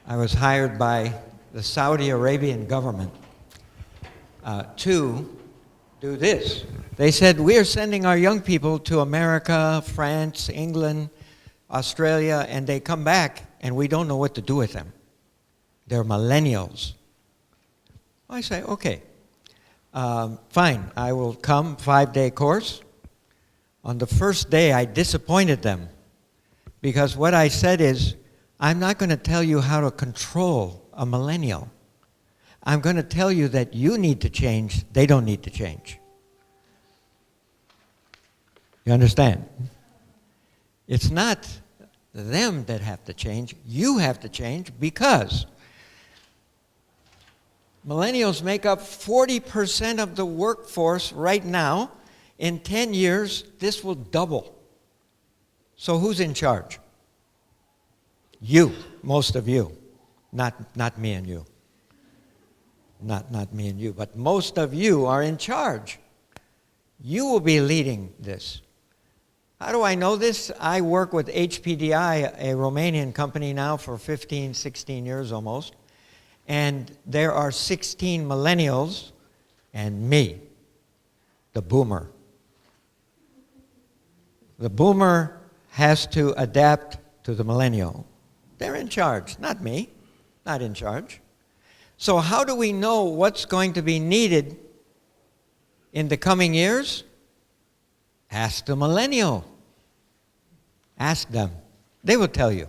I was hired by the Saudi Arabian government to do this. They said, we are sending our young people to America, France, England, Australia, and they come back and we don't know what to do with them. They're millennials. I say, okay, fine, I will come, 5-day course. On the first day, I disappointed them because what I said is, I'm not going to tell you how to control a millennial. I'm going to tell you that you need to change, they don't need to change. You understand? It's not them that have to change, you have to change because millennials make up 40% of the workforce right now. In 10 years, this will double. So who's in charge? You, most of you, not me and you. Not me and you, but most of you are in charge. You will be leading this. How do I know this? I work with HPDI, a Romanian company now for 15, 16 years almost, and there are 16 millennials and me, the boomer. The boomer has to adapt to the millennial. They're in charge, not me, not in charge. So how do we know what's going to be needed in the coming years? Ask the millennial. Ask them. They will tell you.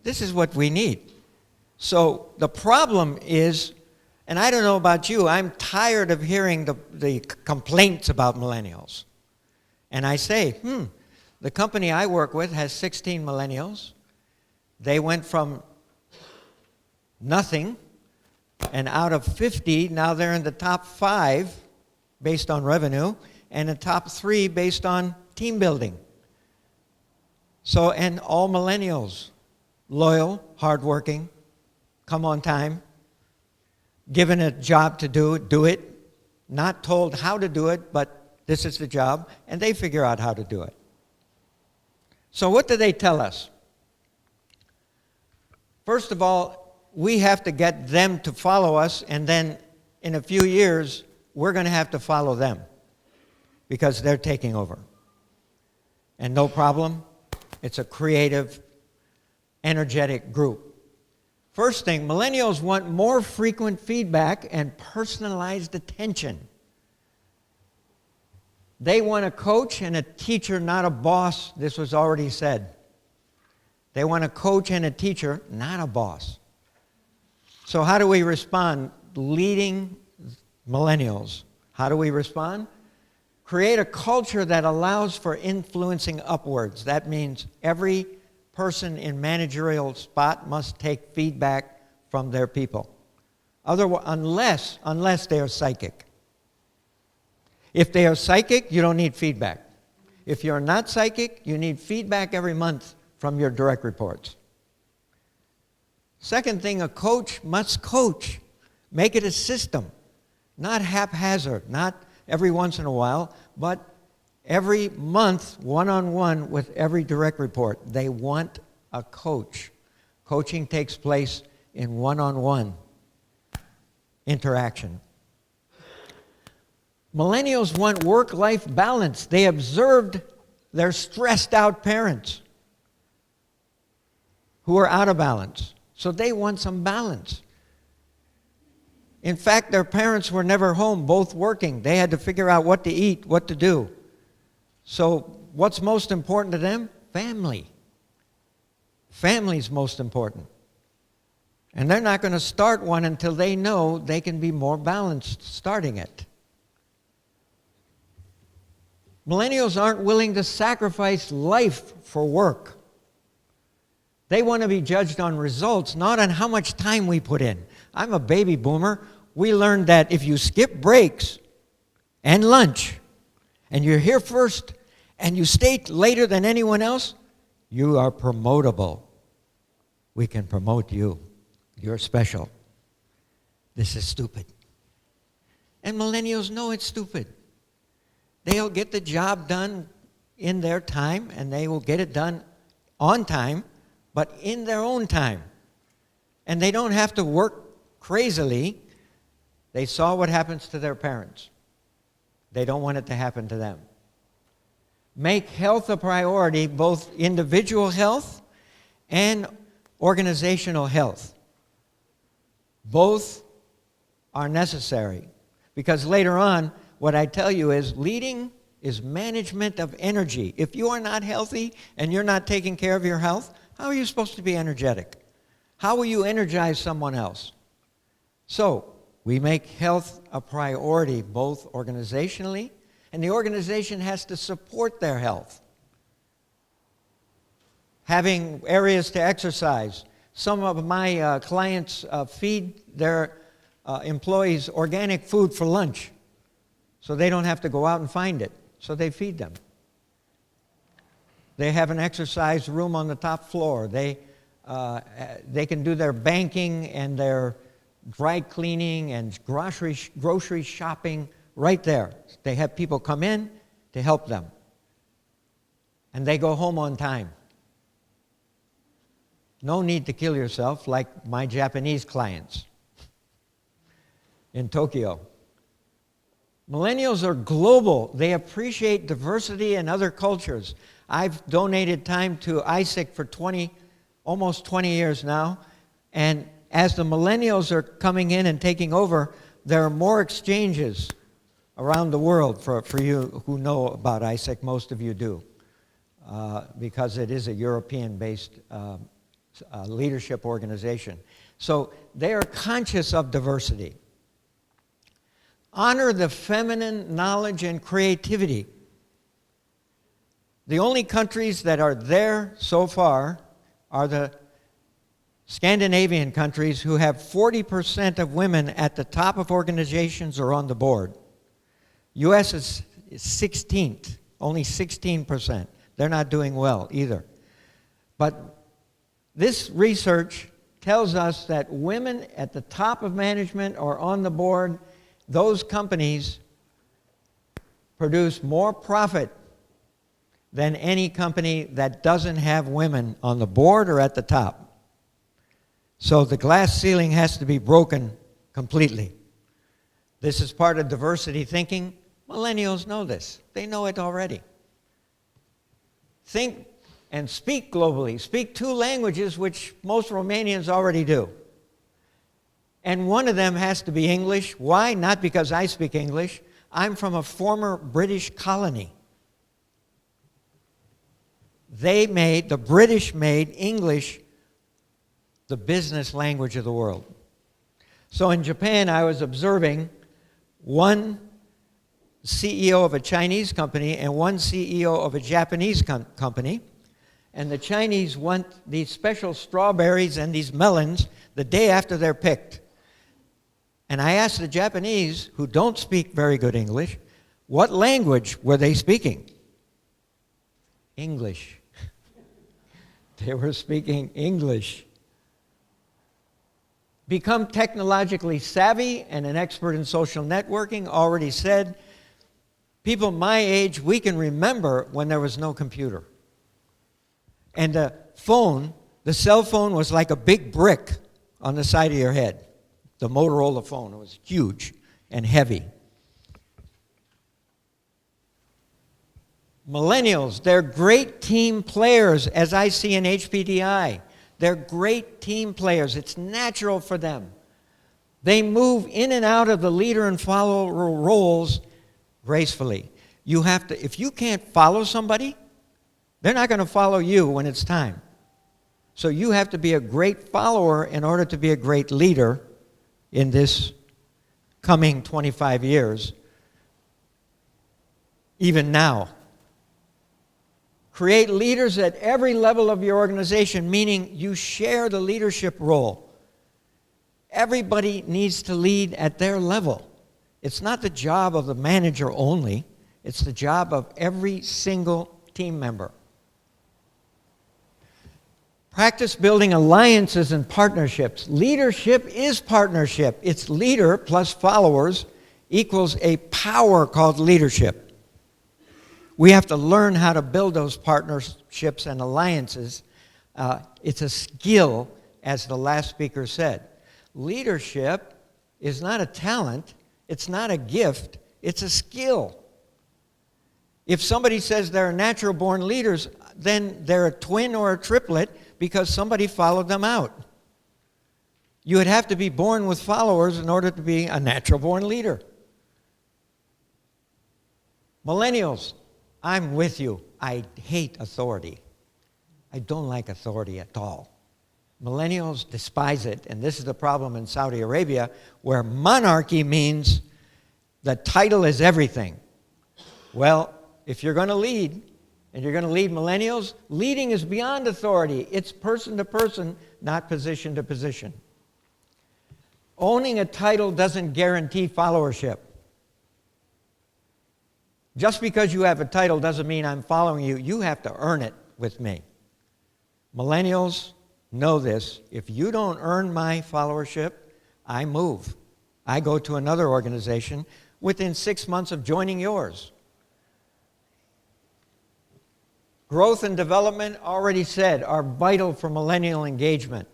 This is what we need. So the problem is, and I don't know about you, I'm tired of hearing the complaints about millennials. And I say, the company I work with has 16 millennials. They went from nothing, and out of 50, now they're in the top 5 based on revenue, and the top 3 based on team building. So, and all millennials, loyal, hardworking, come on time, given a job to do it, not told how to do it, but this is the job, and they figure out how to do it. So what do they tell us? First of all, we have to get them to follow us, and then in a few years, we're going to have to follow them because they're taking over. And no problem, it's a creative, energetic group. First thing, millennials want more frequent feedback and personalized attention. They want a coach and a teacher, not a boss. This was already said. They want a coach and a teacher, not a boss. So how do we respond? Leading millennials. How do we respond? Create a culture that allows for influencing upwards. That means every person in managerial spot must take feedback from their people. Unless they are psychic. If they are psychic, you don't need feedback. If you're not psychic, you need feedback every month from your direct reports. Second thing, a coach must coach. Make it a system, not haphazard, not every once in a while, but every month, one-on-one with every direct report. They want a coach. Coaching takes place in one-on-one interaction. Millennials want work-life balance. They observed their stressed-out parents who are out of balance. So they want some balance. In fact, their parents were never home, both working. They had to figure out what to eat, what to do. So what's most important to them? Family. Family's most important. And they're not going to start one until they know they can be more balanced starting it. Millennials aren't willing to sacrifice life for work. They want to be judged on results, not on how much time we put in. I'm a baby boomer. We learned that if you skip breaks and lunch, and you're here first, and you stay later than anyone else, you are promotable. We can promote you. You're special. This is stupid. And millennials know it's stupid. They'll get the job done in their time, and they will get it done on time, but in their own time. And they don't have to work crazily. They saw what happens to their parents. They don't want it to happen to them. Make health a priority, both individual health and organizational health. Both are necessary. Because later on, what I tell you is leading is management of energy. If you are not healthy and you're not taking care of your health, how are you supposed to be energetic? How will you energize someone else? So, we make health a priority, both organizationally, and the organization has to support their health. Having areas to exercise. Some of my clients feed their employees organic food for lunch, so they don't have to go out and find it. So they feed them. They have an exercise room on the top floor. They can do their banking and their dry cleaning and grocery shopping right there. They have people come in to help them. And they go home on time. No need to kill yourself like my Japanese clients in Tokyo. Millennials are global. They appreciate diversity and other cultures. I've donated time to ISIC for almost 20 years now, and as the millennials are coming in and taking over, there are more exchanges around the world. For you who know about ISIC, most of you do, because it is a European-based leadership organization. So they are conscious of diversity. Honor the feminine knowledge and creativity. The only countries that are there so far are the Scandinavian countries who have 40% of women at the top of organizations or on the board. U.S. is 16th, only 16%. They're not doing well either. But this research tells us that women at the top of management or on the board, those companies produce more profit than any company that doesn't have women on the board or at the top. So the glass ceiling has to be broken completely. This is part of diversity thinking. Millennials know this. They know it already. Think and speak globally. Speak 2 languages, which most Romanians already do. And one of them has to be English. Why? Not because I speak English. I'm from a former British colony. The British made English the business language of the world. So in Japan, I was observing one CEO of a Chinese company and one CEO of a Japanese company. And the Chinese want these special strawberries and these melons the day after they're picked. And I asked the Japanese, who don't speak very good English, what language were they speaking? English. They were speaking English. Become technologically savvy and an expert in social networking. Already said, people my age, we can remember when there was no computer. And the cell phone was like a big brick on the side of your head. The Motorola phone, it was huge and heavy. Millennials, they're great team players, as I see in HPDI. They're great team players. It's natural for them. They move in and out of the leader and follower roles gracefully. If you can't follow somebody, they're not going to follow you when it's time. So you have to be a great follower in order to be a great leader in this coming 25 years, even now. Create leaders at every level of your organization, meaning you share the leadership role. Everybody needs to lead at their level. It's not the job of the manager only. It's the job of every single team member. Practice building alliances and partnerships. Leadership is partnership. It's leader plus followers equals a power called leadership. We have to learn how to build those partnerships and alliances. It's a skill, as the last speaker said. Leadership is not a talent, it's not a gift, it's a skill. If somebody says they're natural-born leaders, then they're a twin or a triplet because somebody followed them out. You would have to be born with followers in order to be a natural-born leader. Millennials, I'm with you. I hate authority. I don't like authority at all. Millennials despise it, and this is the problem in Saudi Arabia, where monarchy means the title is everything. Well, if you're going to lead, and you're going to lead millennials, leading is beyond authority. It's person to person, not position to position. Owning a title doesn't guarantee followership. Just because you have a title doesn't mean I'm following you. You have to earn it with me. Millennials know this. If you don't earn my followership, I move. I go to another organization within 6 months of joining yours. Growth and development, already said, are vital for millennial engagement.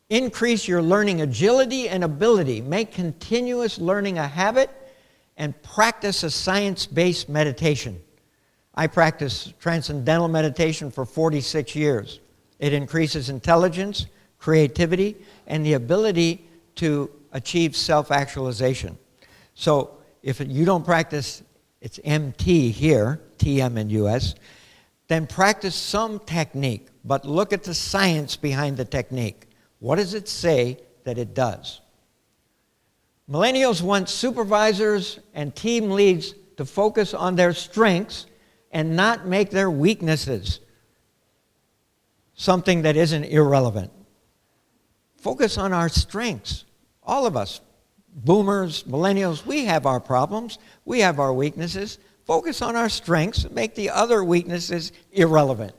Increase your learning agility and ability. Make continuous learning a habit and practice a science-based meditation. I practice transcendental meditation for 46 years. It increases intelligence, creativity, and the ability to achieve self-actualization. So if you don't practice, it's MT here, TM in US, then practice some technique, but look at the science behind the technique. What does it say that it does? Millennials want supervisors and team leads to focus on their strengths and not make their weaknesses something that isn't irrelevant. Focus on our strengths. All of us, boomers, millennials, we have our problems. We have our weaknesses. Focus on our strengths and make the other weaknesses irrelevant.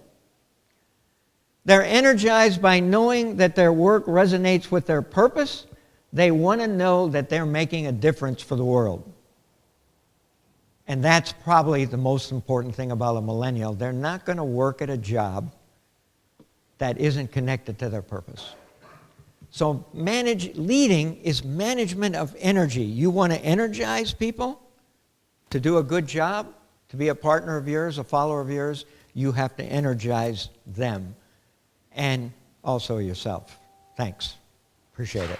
They're energized by knowing that their work resonates with their purpose. They want to know that they're making a difference for the world. And that's probably the most important thing about a millennial. They're not going to work at a job that isn't connected to their purpose. So leading is management of energy. You want to energize people to do a good job, to be a partner of yours, a follower of yours. You have to energize them and also yourself. Thanks. Appreciate it.